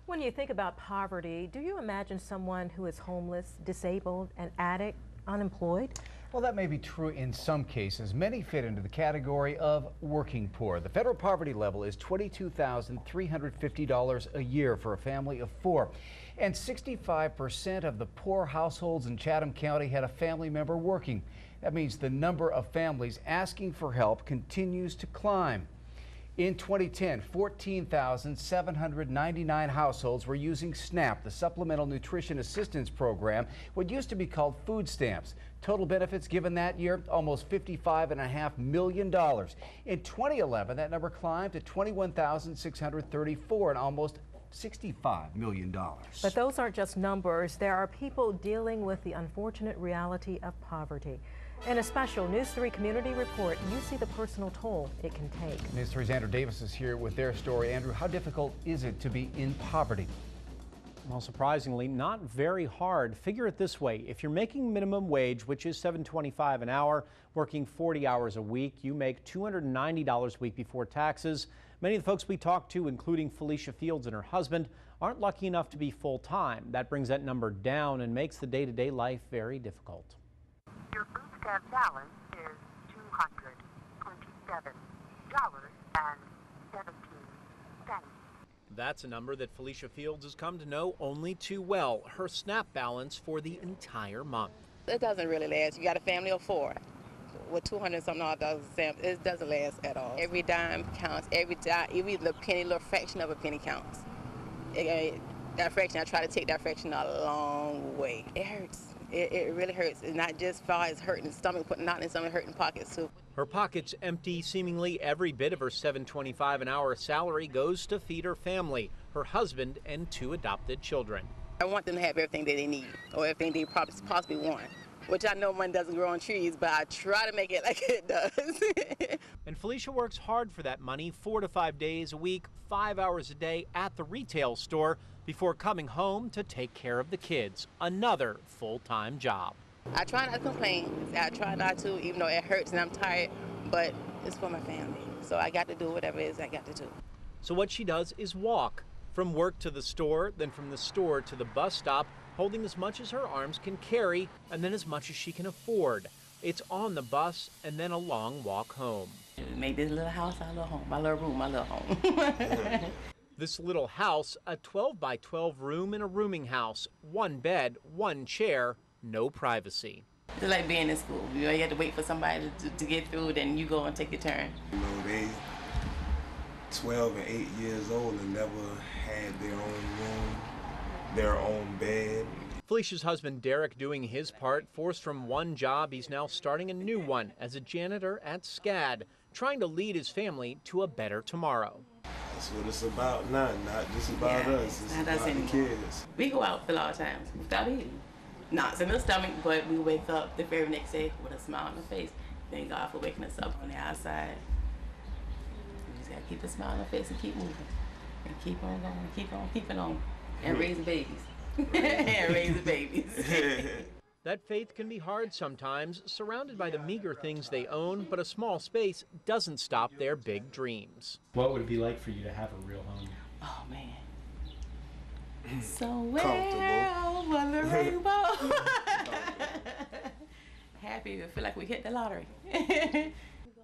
When you think about poverty, do you imagine someone who is homeless, disabled, an addict, unemployed? Well, that may be true in some cases. Many fit into the category of working poor. The federal poverty level is $22,350 a year for a family of four. And 65% of the poor households in Chatham County had a family member working. That means the number of families asking for help continues to climb. In 2010, 14,799 households were using SNAP, the Supplemental Nutrition Assistance Program, what used to be called food stamps. Total benefits given that year, almost $55.5 million. In 2011, that number climbed to 21,634 and almost $65 million. But those aren't just numbers. There are people dealing with the unfortunate reality of poverty. In a special News 3 community report, you see the personal toll it can take. News 3's Andrew Davis is here with their story. Andrew, how difficult is it to be in poverty? Well, surprisingly, not very hard. Figure it this way. If you're making minimum wage, which is $7.25 an hour, working 40 hours a week, you make $290 a week before taxes. Many of the folks we talked to, including Felicia Fields and her husband, aren't lucky enough to be full-time. That brings that number down and makes the day-to-day life very difficult. Your food stamp balance is $227.17. That's a number that Felicia Fields has come to know only too well, her SNAP balance for the entire month. It doesn't really last. You got a family of four. With $200-something stamp, it doesn't last at all. Every dime counts. Every dime, even the penny, little fraction of a penny counts. That fraction, I try to take that fraction a long way. It hurts. It really hurts. It's not just far as hurting the stomach, but not in some hurting pockets too. Her pockets empty. Seemingly every bit of her $7.25 an hour salary goes to feed her family, her husband, and two adopted children. I want them to have everything that they need, or everything they possibly want. Which I know money doesn't grow on trees, but I try to make it like it does. And Felicia works hard for that money, 4 to 5 days a week, 5 hours a day at the retail store before coming home to take care of the kids. Another full-time job. I try not to complain. I try not to, even though it hurts and I'm tired, but it's for my family. So I got to do whatever it is I got to do. So what she does is walk from work to the store, then from the store to the bus stop, holding as much as her arms can carry and then as much as she can afford. It's on the bus and then a long walk home. Make this little house our little home, my little room, my little home. This little house, a 12 by 12 room in a rooming house, one bed, one chair, no privacy. It's like being in school. You have to wait for somebody to get through, then you go and take your turn. You know, they 12 and 8 years old and never had their own room, their own bed. Felicia's husband Derek doing his part. Forced from one job, he's now starting a new one as a janitor at SCAD, trying to lead his family to a better tomorrow. That's what it's about now, not just about us, it's about the kids. We go out a lot of times without eating. Knots in the stomach, but we wake up the very next day with a smile on the face. Thank God for waking us up on the outside. We just gotta keep a smile on the face and keep moving. And keep on going, keep on keeping on. And raising babies. And raising babies. That faith can be hard sometimes, surrounded by the meager things they own, but a small space doesn't stop their big dreams. What would it be like for you to have a real home? Oh, man. Somewhere over the rainbow. Happy, I feel like we hit the lottery.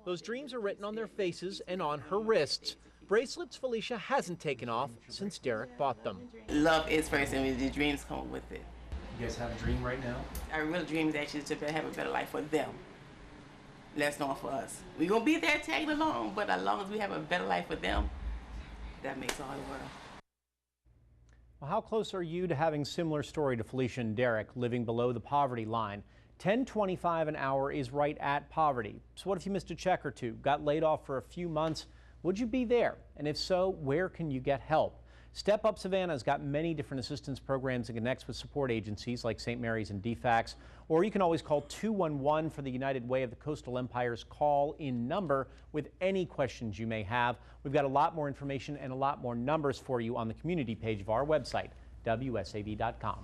Those dreams are written on their faces and on her wrists. Bracelets Felicia hasn't taken off since Derek bought them. Love is first, and the dreams come with it. You guys have a dream right now? Our real dream is actually to have a better life for them. Less known for us. We're going to be there tagging along, but as long as we have a better life for them, that makes all the world. Well, how close are you to having a similar story to Felicia and Derek, living below the poverty line? $10.25 an hour is right at poverty. So what if you missed a check or two, got laid off for a few months? Would you be there? And if so, where can you get help? Step Up Savannah's got many different assistance programs and connects with support agencies like St. Mary's and DFACS, or you can always call 211 for the United Way of the Coastal Empire's call-in number with any questions you may have. We've got a lot more information and a lot more numbers for you on the community page of our website, WSAV.com.